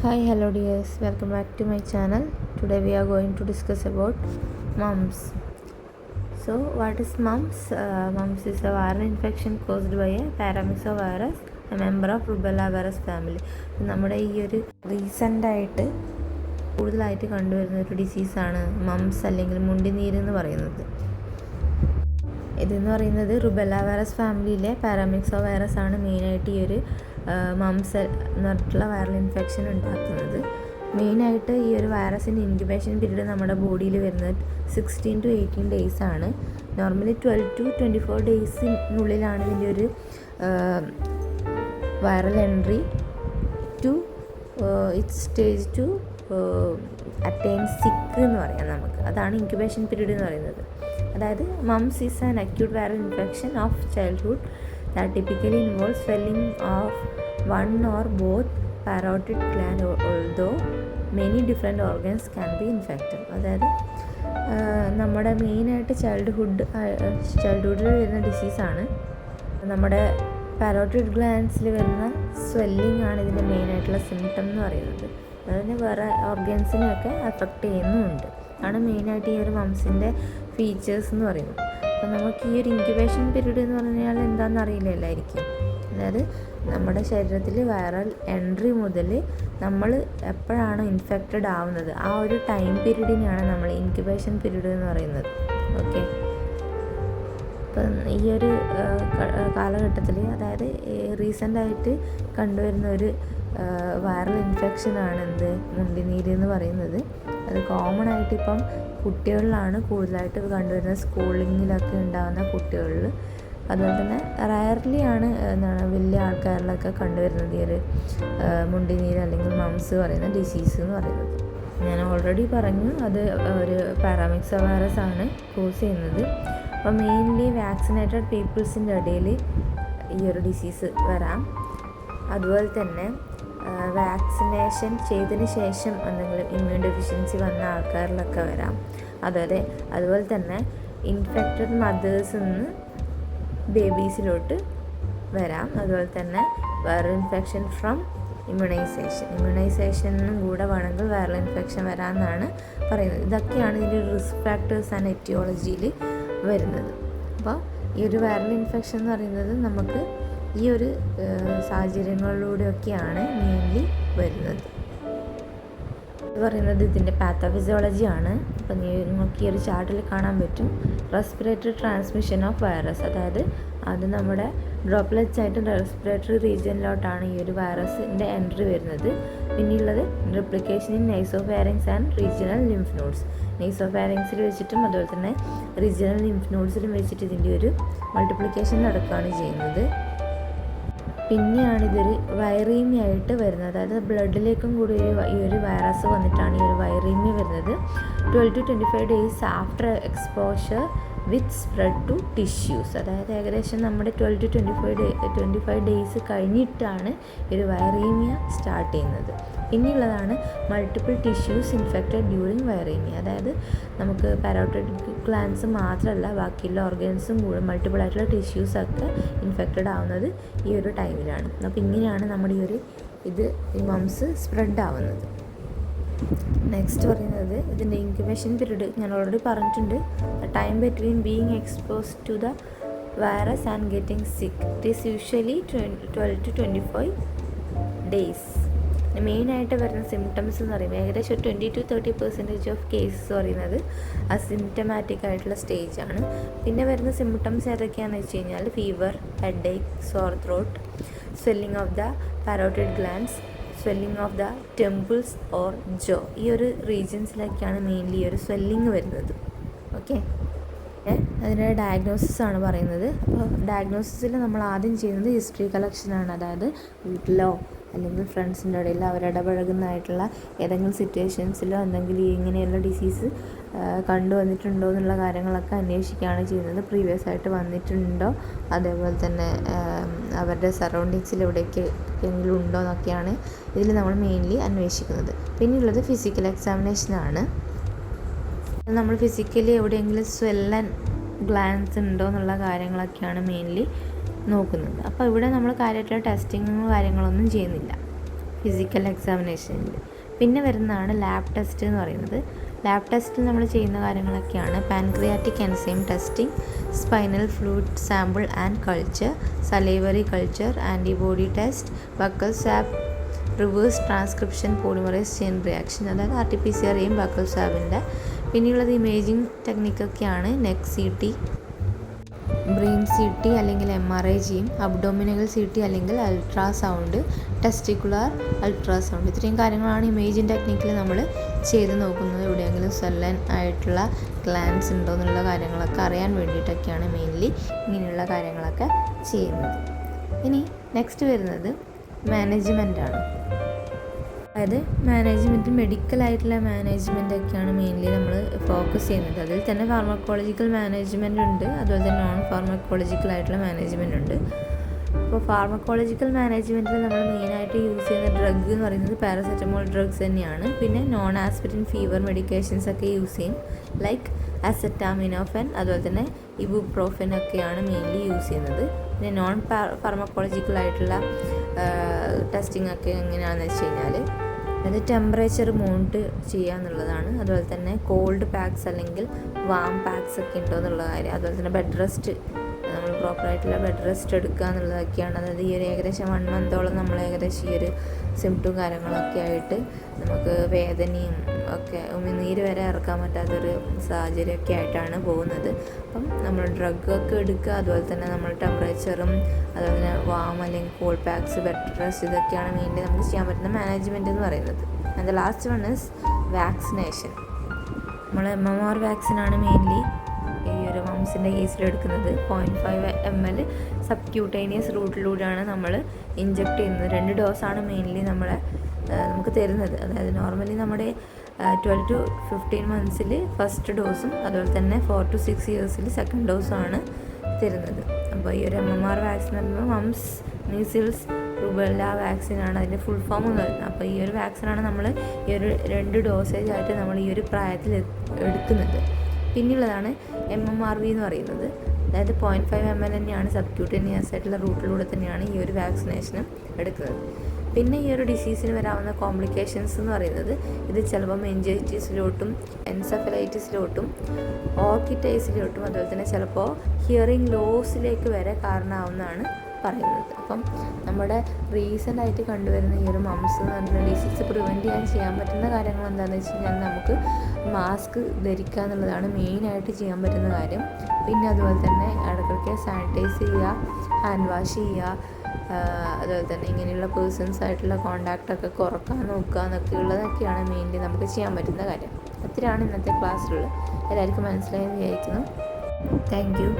Hi, hello dears, welcome back to my channel. Today we are going to discuss about mumps. So what is mumps? Mumps is a viral infection caused by a paramyxovirus, a member of rubella virus family. നമ്മുടെ ഈ ഒരു റീസെൻ്റായിട്ട് കൂടുതലായിട്ട് കണ്ടുവരുന്ന ഒരു ഡിസീസാണ് moms അല്ലെങ്കിൽ മുണ്ടിനീര് എന്ന് പറയുന്നത്. ഇതെന്ന് പറയുന്നത് റുബെല്ല വൈറസ് ഫാമിലിയിലെ പാരാമിക്സോ വൈറസ് ആണ് മെയിനായിട്ട് ഈ ഒരു മംസ് എന്ന് പറഞ്ഞിട്ടുള്ള വൈറൽ ഇൻഫെക്ഷൻ ഉണ്ടാക്കുന്നത്. മെയിനായിട്ട് ഈ ഒരു വൈറസിൻ്റെ ഇൻക്യുബേഷൻ പീരീഡ് നമ്മുടെ ബോഡിയിൽ വരുന്നത് 16 to 18 days ആണ്. നോർമലി 12 to 24 ഡേയ്സിനുള്ളിലാണ് ഇതിൻ്റെ ഒരു viral entry to its stage to attain sick എന്ന് പറയാം നമുക്ക്. അതാണ് ഇൻക്യുബേഷൻ പീരീഡ് എന്ന് പറയുന്നത്. അതായത് moms is an acute viral infection of childhood that typically involves swelling of one or both parotid gland, although many different organs can be infected. അതായത് നമ്മുടെ മെയിനായിട്ട് ചൈൽഡ്ഹുഡിൽ വരുന്ന ഡിസീസാണ്. നമ്മുടെ പാരോട്ടിഡ് ഗ്ലാൻഡ്സിൽ വരുന്ന സ്വെല്ലിംഗ് ആണ് ഇതിൻ്റെ മെയിനായിട്ടുള്ള സിംറ്റം എന്ന് പറയുന്നത്. അതിന് വേറെ ഓർഗൻസിനെയൊക്കെ അഫക്റ്റ് ചെയ്യുന്നുമുണ്ട്. ആണ് മെയിനായിട്ട് ഈ ഒരു മംസിൻ്റെ ഫീച്ചേഴ്സ് എന്ന് പറയുന്നത്. അപ്പോൾ നമുക്ക് ഈ ഒരു ഇൻക്യുബേഷൻ പീരീഡ് എന്ന് പറഞ്ഞാൽ എന്താണെന്ന് അറിയില്ല എല്ലാവർക്കും. അതായത് നമ്മുടെ ശരീരത്തിൽ വൈറൽ എൻട്രി മുതൽ നമ്മൾ എപ്പോഴാണ് ഇൻഫെക്റ്റഡ് ആവുന്നത് ആ ഒരു ടൈം പീരീഡിനെയാണ് നമ്മൾ ഇൻക്യുബേഷൻ പീരീഡ് എന്ന് പറയുന്നത്. ഓക്കെ, അപ്പം ഈ ഒരു കാലഘട്ടത്തിൽ അതായത് റീസെൻ്റായിട്ട് കണ്ടുവരുന്ന ഒരു വൈറൽ ഇൻഫെക്ഷനാണ് മുണ്ടിനീര് എന്ന് പറയുന്നത്. അത് കോമൺ ആയിട്ട് ഇപ്പം കുട്ടികളിലാണ് കൂടുതലായിട്ട് കണ്ടുവരുന്നത്, സ്കൂളിങ്ങിലൊക്കെ ഉണ്ടാകുന്ന കുട്ടികളിൽ. അതുപോലെ തന്നെ റയർലി ആണ് വലിയ ആൾക്കാരിലൊക്കെ കണ്ടുവരുന്നത് ഈ ഒരു മുണ്ടിനീര് അല്ലെങ്കിൽ മംസ് പറയുന്ന ഡിസീസ് എന്ന് പറയുന്നത്. ഞാൻ ഓൾറെഡി പറഞ്ഞു അത് ഒരു പാരാമിക്സോ വൈറസ് ആണ് കോസ് ചെയ്യുന്നത്. അപ്പോൾ മെയിൻലി വാക്സിനേറ്റഡ് പീപ്പിൾസിൻ്റെ ഇടയിൽ ഈ ഒരു ഡിസീസ് വരാം. അതുപോലെ തന്നെ വാക്സിനേഷൻ ചെയ്തതിന് ശേഷം എന്തെങ്കിലും ഇമ്മ്യൂൺ ഡെഫിഷ്യൻസി വന്ന ആൾക്കാരിലൊക്കെ വരാം. അതുപോലെ തന്നെ ഇൻഫെക്റ്റഡ് മദേഴ്സിൽ നിന്ന് ബേബീസിലോട്ട് വരാം. അതുപോലെ തന്നെ വൈറൽ ഇൻഫെക്ഷൻ ഫ്രം ഇമ്മ്യൂണൈസേഷനും കൂടെ വേണമെങ്കിൽ വൈറൽ ഇൻഫെക്ഷൻ വരാമെന്നാണ് പറയുന്നത്. ഇതൊക്കെയാണ് ഇതിൻ്റെ റിസ്ക് ഫാക്ടേഴ്സ് ആൻഡ് എറ്റിയോളജിയിൽ വരുന്നത്. അപ്പോൾ ഈ ഒരു വൈറൽ ഇൻഫെക്ഷൻ എന്ന് പറയുന്നത് നമുക്ക് ഈ ഒരു സാഹചര്യങ്ങളിലൂടെയൊക്കെയാണ് മെയിൻലി വരുന്നത്. ഇത് പറയുന്നത് ഇതിൻ്റെ പാത്തോഫിസിയോളജിയാണ്. അപ്പം നിങ്ങൾക്ക് ഈ ഒരു ചാർട്ടിൽ കാണാൻ പറ്റും റെസ്പിറേറ്ററി ട്രാൻസ്മിഷൻ ഓഫ് വൈറസ്. അതായത് അത് നമ്മുടെ ഡ്രോപ്ലെറ്റ്സ് ആയിട്ട് റെസ്പിറേറ്ററി റീജിയനിലോട്ടാണ് ഈ ഒരു വൈറസിൻ്റെ എൻട്രി വരുന്നത്. പിന്നെയുള്ളത് replication in nasopharynx and regional lymph nodes. നൈസോഫാരിങ്സിൽ വെച്ചിട്ടും അതുപോലെ തന്നെ റീജിയണൽ ലിംഫ് നോഡ്സിലും വെച്ചിട്ട് ഇതിൻ്റെ ഒരു മൾട്ടിപ്ലിക്കേഷൻ നടക്കുകയാണ് ചെയ്യുന്നത്. പിന്നെയാണ് ഇതൊരു വൈറീമിയ ആയിട്ട് വരുന്നത്. അതായത് ബ്ലഡിലേക്കും കൂടി ഈ ഒരു വൈറസ് വന്നിട്ടാണ് ഈ ഒരു വൈറീമിയ വരുന്നത്. 12 to 25 days after exposure with spread to tissues. അതായത് ഏകദേശം നമ്മുടെ 12 to 25 days കഴിഞ്ഞിട്ടാണ് ഈ ഒരു വൈറീമിയ സ്റ്റാർട്ട് ചെയ്യുന്നത്. പിന്നെയുള്ളതാണ് മൾട്ടിപ്പിൾ ടിഷ്യൂസ് ഇൻഫെക്റ്റഡ് ഡ്യൂറിങ് വൈറീമിയ. അതായത് നമുക്ക് പാരോട്ടിഡ് ഗ്ലാൻഡ്സ് മാത്രമല്ല ബാക്കിയുള്ള ഓർഗൻസും കൂടെ മൾട്ടിപ്പിൾ ആയിട്ടുള്ള ടിഷ്യൂസൊക്കെ ഇൻഫെക്റ്റഡ് ആവുന്നത് ഈ ഒരു ടൈമിലാണ്. അപ്പോൾ ഇങ്ങനെയാണ് നമ്മുടെ ഈ മംസ് സ്പ്രെഡ് ആവുന്നത്. നെക്സ്റ്റ് പറയുന്നത് ഇതിൻ്റെ ഇൻക്യുബേഷൻ പീരീഡ് ഞാൻ ഓൾറെഡി പറഞ്ഞിട്ടുണ്ട്. Time between being exposed to the virus and getting sick it is usually 12 to 25 days. മെയിനായിട്ട് വരുന്ന സിംറ്റംസ് എന്ന് പറയുമ്പോൾ ഏകദേശം 20 to 30% ഓഫ് കേസസ് പറയുന്നത് അസിംറ്റമാറ്റിക് ആയിട്ടുള്ള സ്റ്റേജാണ്. പിന്നെ വരുന്ന സിംറ്റംസ് ഏതൊക്കെയാണെന്ന് വെച്ച് കഴിഞ്ഞാൽ fever, headache, sore throat, swelling of the parotid glands, swelling of the temples or jaw. ഈ ഒരു റീജിയൻസിലൊക്കെയാണ് മെയിൻലി ഈ ഒരു സ്വെല്ലിംഗ് വരുന്നത്. ഓക്കെ, അതിൻ്റെ ഡയഗ്നോസിസ് ആണ് പറയുന്നത്. അപ്പോൾ ഡയഗ്നോസിസിൽ നമ്മൾ ആദ്യം ചെയ്യുന്നത് ഹിസ്റ്ററി കളക്ഷനാണ്. അതായത് വീട്ടിലോ അല്ലെങ്കിൽ ഫ്രണ്ട്സിൻ്റെ ഇടയിൽ അവരിടപഴകുന്നതായിട്ടുള്ള ഏതെങ്കിലും സിറ്റുവേഷൻസിലോ എന്തെങ്കിലും ഇങ്ങനെയുള്ള ഡിസീസ് കണ്ടുവന്നിട്ടുണ്ടോ എന്നുള്ള കാര്യങ്ങളൊക്കെ അന്വേഷിക്കുകയാണ് ചെയ്യുന്നത്. പ്രീവിയസ് ആയിട്ട് വന്നിട്ടുണ്ടോ, അതേപോലെ തന്നെ അവരുടെ സറൗണ്ടിങ്സിൽ എവിടേക്കെങ്കിലും ഉണ്ടോ എന്നൊക്കെയാണ് ഇതിൽ നമ്മൾ മെയിൻലി അന്വേഷിക്കുന്നത്. പിന്നെയുള്ളത് ഫിസിക്കൽ എക്സാമിനേഷനാണ്. നമ്മൾ ഫിസിക്കലി എവിടെയെങ്കിലും സ്വെല്ലൻ ഗ്ലാൻസ് ഉണ്ടോ എന്നുള്ള കാര്യങ്ങളൊക്കെയാണ് മെയിൻലി നോക്കുന്നത്. അപ്പോൾ ഇവിടെ നമ്മൾ കാര്യമായിട്ടുള്ള ടെസ്റ്റിങ്ങും കാര്യങ്ങളൊന്നും ചെയ്യുന്നില്ല. ഫിസിക്കൽ എക്സാമിനേഷനിൽ. പിന്നെ വരുന്നതാണ് ലാബ് ടെസ്റ്റ് എന്ന് പറയുന്നത്. ലാബ് ടെസ്റ്റിൽ നമ്മൾ ചെയ്യുന്ന കാര്യങ്ങളൊക്കെയാണ് pancreatic enzyme testing, spinal fluid sample and culture, salivary culture, antibody test, buccal swab, reverse transcription polymerase chain reaction, അതായത് RT-PCR ബക്കൽ സ്വാബിൻ്റെ. പിന്നെയുള്ളത് ഇമേജിംഗ് ടെക്നിക്കൊക്കെയാണ് നെക്ക് CT, ബ്രെയിൻ CT അല്ലെങ്കിൽ MRI ചെയ്യും, അബ്ഡോമിനൽ CT അല്ലെങ്കിൽ അൾട്രാസൗണ്ട്, ടെസ്റ്റിക്കുലാർ അൾട്രാസൗണ്ട്. ഇത്രയും കാര്യങ്ങളാണ് imaging ടെക്നിക്കിൽ നമ്മൾ ചെയ്ത് നോക്കുന്നത്. എവിടെയെങ്കിലും സ്വെല്ലൻ ആയിട്ടുള്ള ഗ്ലാൻസ് ഉണ്ടോ എന്നുള്ള കാര്യങ്ങളൊക്കെ അറിയാൻ വേണ്ടിയിട്ടൊക്കെയാണ് മെയിൻലി ഇങ്ങനെയുള്ള കാര്യങ്ങളൊക്കെ ചെയ്യുന്നത്. ഇനി നെക്സ്റ്റ് വരുന്നത് മാനേജ്മെൻറ്റാണ്. അതായത് മാനേജ്മെൻറ്റ്, മെഡിക്കലായിട്ടുള്ള മാനേജ്മെൻറ്റൊക്കെയാണ് മെയിൻലി നമ്മൾ ഫോക്കസ് ചെയ്യുന്നത്. അതിൽ തന്നെ ഫാർമക്കോളജിക്കൽ മാനേജ്മെൻറ്റ് ഉണ്ട്, അതുപോലെ തന്നെ നോൺ ഫാർമക്കോളജിക്കൽ ആയിട്ടുള്ള മാനേജ്മെൻറ്റ് ഉണ്ട്. അപ്പോൾ ഫാർമക്കോളജിക്കൽ മാനേജ്മെൻറ്റിൽ നമ്മൾ മെയിനായിട്ട് യൂസ് ചെയ്യുന്ന ഡ്രഗ് എന്ന് പറയുന്നത് പാരസെറ്റമോൾ ഡ്രഗ്സ് തന്നെയാണ്. പിന്നെ നോൺ ആസ്പിരിൻ ഫീവർ മെഡിക്കേഷൻസ് ഒക്കെ യൂസ് ചെയ്യും, ലൈക്ക് അസെറ്റാമിനോഫെൻ, അതുപോലെ തന്നെ ഇബുപ്രോഫെൻ ഒക്കെയാണ് മെയിൻലി യൂസ് ചെയ്യുന്നത്. പിന്നെ നോൺ ഫാർമക്കോളജിക്കൽ ആയിട്ടുള്ള ടെസ്റ്റിംഗ് ഒക്കെ എങ്ങനെയാണെന്ന് വെച്ച് കഴിഞ്ഞാൽ അത് ടെമ്പറേച്ചർ മോണിറ്റർ ചെയ്യുക എന്നുള്ളതാണ്. അതുപോലെ തന്നെ കോൾഡ് പാക്സ് അല്ലെങ്കിൽ വാം പാക്സ് ഒക്കെ ഉണ്ടോ എന്നുള്ള കാര്യം, അതുപോലെ തന്നെ ബെഡ് റെസ്റ്റ്, നമ്മൾ പ്രോപ്പറായിട്ടുള്ള ബെഡ് റെസ്റ്റ് എടുക്കുക എന്നുള്ളതൊക്കെയാണ്. അതായത് ഈ ഒരു ഏകദേശം 1 മന്തോളം നമ്മൾ ഏകദേശം ഈ ഒരു സിംറ്റവും കാര്യങ്ങളൊക്കെ ആയിട്ട് നമുക്ക് വേദനയും ഒക്കെ ഉമിനീര് വരെ ഇറക്കാൻ പറ്റാത്തൊരു സാഹചര്യമൊക്കെ ആയിട്ടാണ് പോകുന്നത്. അപ്പം നമ്മൾ ഡ്രഗൊക്കെ എടുക്കുക, അതുപോലെ തന്നെ നമ്മൾ ടെമ്പറേച്ചറും അതുപോലെ തന്നെ വാം അല്ലെങ്കിൽ കോൾഡ് പാക്സ്, ബെഡ് റെസ്റ്റ്, ഇതൊക്കെയാണ് മെയിൻലി നമുക്ക് ചെയ്യാൻ പറ്റുന്ന മാനേജ്മെൻറ്റ് എന്ന് പറയുന്നത്. And the last one is vaccination. നമ്മൾ MMR വാക്സിനാണ് മെയിൻലി ഈ ഒരു മംസിൻ്റെ കേസിലെടുക്കുന്നത്. 0.5 ml സബ്ക്യൂട്ടേനിയസ് റൂട്ടിലൂടെയാണ് നമ്മൾ ഇഞ്ചെക്ട് ചെയ്യുന്നത്. 2 ഡോസാണ് മെയിൻലി നമുക്ക് തരുന്നത്. അതായത് നോർമലി നമ്മുടെ 12 to 15 months ഫസ്റ്റ് ഡോസും അതുപോലെ തന്നെ 4 to 6 years സെക്കൻഡ് ഡോസുമാണ് തരുന്നത്. അപ്പോൾ ഈ ഒരു MMR വാക്സിൻ എന്ന് പറയുമ്പോൾ മംസ്, മീസിൽസ്, റുബെല്ല വാക്സിനാണ് അതിൻ്റെ ഫുൾ ഫോം എന്ന് പറയുന്നത്. അപ്പോൾ ഈ ഒരു വാക്സിനാണ് നമ്മൾ ഈ ഒരു 2 ഡോസേജ് ആയിട്ട് നമ്മൾ ഈ ഒരു പ്രായത്തിൽ എടുക്കുന്നത്. പിന്നെയുള്ളതാണ് MMRV എന്ന് പറയുന്നത്. അതായത് 0.5 ml തന്നെയാണ് സബ്ക്യൂട്ടേനിയസ് ആയിട്ടുള്ള റൂട്ടിലൂടെ തന്നെയാണ് ഈ ഒരു വാക്സിനേഷനും എടുക്കുന്നത്. പിന്നെ ഈ ഒരു ഡിസീസിന് വരാവുന്ന കോംപ്ലിക്കേഷൻസ് എന്ന് പറയുന്നത് ഇത് ചിലപ്പോൾ മെനിഞ്ചൈറ്റിസിലോട്ടും എൻസെഫലൈറ്റിസിലോട്ടും ഓർക്കിറ്റൈസിലോട്ടും അതുപോലെ തന്നെ ചിലപ്പോൾ ഹിയറിംഗ് ലോസിലേക്ക് വരെ കാരണമാവുന്നതാണ് പറയുന്നത്. അപ്പം നമ്മുടെ റീസെൻ്റ് ആയിട്ട് കണ്ടുവരുന്ന ഈ ഒരു മംസ് എന്ന് പറഞ്ഞ ഡിസീസ് പ്രിവെൻറ്റ് ചെയ്യാൻ പറ്റുന്ന കാര്യങ്ങൾ എന്താണെന്ന് വെച്ച് കഴിഞ്ഞാൽ നമുക്ക് മാസ്ക് ധരിക്കുക എന്നുള്ളതാണ് മെയിനായിട്ട് ചെയ്യാൻ പറ്റുന്ന കാര്യം. പിന്നെ അതുപോലെ തന്നെ ഇടയ്ക്കിടയ്ക്ക് സാനിറ്റൈസ് ചെയ്യുക, ഹാൻഡ് വാഷ് ചെയ്യുക, അതുപോലെ തന്നെ ഇങ്ങനെയുള്ള പേഴ്സൺസ് ആയിട്ടുള്ള കോണ്ടാക്റ്റൊക്കെ കുറക്കാൻ നോക്കുക എന്നൊക്കെയുള്ളതൊക്കെയാണ് മെയിൻലി നമുക്ക് ചെയ്യാൻ പറ്റുന്ന കാര്യം. അത്രയാണ് ഇന്നത്തെ ക്ലാസ്സിലുള്ളത്. എല്ലാവർക്കും മനസ്സിലായെന്ന് വിചാരിക്കുന്നു. Thank you.